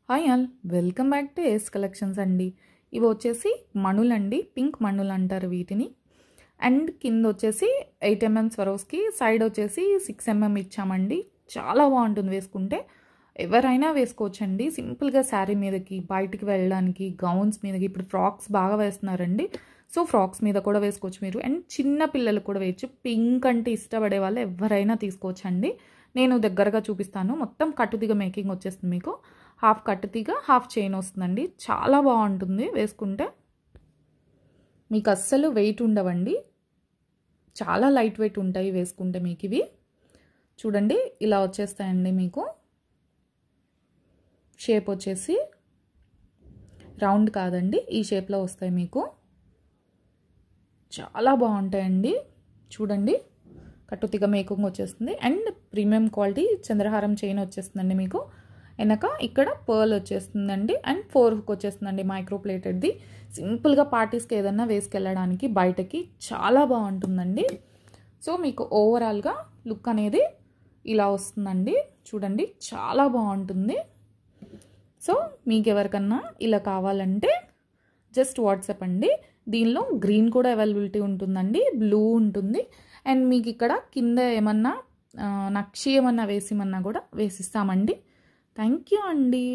Hi all, welcome back to S collections అండి. ఇవి వచ్చేసి మణులండి, పింక్ మణులు అంటారు వీటిని. అండ్ కింద వచ్చేసి 8 mm స్వరోస్కి, సైడ్ వచ్చేసి 6 mm ఇచ్చామండి. చాలా బాగుంటుంది వేసుకుంటే, ఎవరైనా వేసుకోవచ్చండి. సింపుల్గా శారీ మీదకి, బయటికి వెళ్ళడానికి, గౌన్స్ మీదకి. ఇప్పుడు ఫ్రాక్స్ బాగా వేస్తున్నారండి, సో ఫ్రాక్స్ మీద కూడా వేసుకోవచ్చు మీరు. అండ్ చిన్న పిల్లలు కూడా వేయచ్చు. పింక్ అంటే ఇష్టపడే వాళ్ళు ఎవరైనా తీసుకోవచ్చండి. నేను దగ్గరగా చూపిస్తాను. మొత్తం కట్టుదిగ మేకింగ్ వచ్చేస్తుంది మీకు. హాఫ్ కట్టుతీగ, హాఫ్ చైన్ వస్తుందండి. చాలా బాగుంటుంది వేసుకుంటే. మీకు అస్సలు వెయిట్ ఉండవండి, చాలా లైట్ వెయిట్ ఉంటాయి వేసుకుంటే. మీకు ఇవి చూడండి ఇలా వచ్చేస్తాయండి. మీకు షేప్ వచ్చేసి రౌండ్ కాదండి, ఈ షేప్లో వస్తాయి మీకు. చాలా బాగుంటాయండి. చూడండి కట్టుతీగ మేకింగ్ వచ్చేస్తుంది. అండ్ ప్రీమియం క్వాలిటీ చంద్రహారం చైన్ వచ్చేస్తుందండి మీకు. వెనక ఇక్కడ పర్ల్ వచ్చేస్తుందండి. అండ్ 4 హుక్ వచ్చేస్తుందండి, మైక్రో ప్లేటెడ్ది. సింపుల్గా పార్టీస్కి ఏదన్నా వేసుకెళ్ళడానికి బయటకి చాలా బాగుంటుందండి. సో మీకు ఓవరాల్గా లుక్ అనేది ఇలా వస్తుందండి. చూడండి చాలా బాగుంటుంది. సో మీకు ఎవరికన్నా ఇలా కావాలంటే జస్ట్ వాట్సాప్ అండి. దీనిలో గ్రీన్ కూడా అవైలబిలిటీ ఉంటుందండి, బ్లూ ఉంటుంది. అండ్ మీకు ఇక్కడ కింద ఏమన్నా నక్షి ఏమన్నా వేసిమన్నా కూడా వేసిస్తామండి. థ్యాంక్ యూ అండి.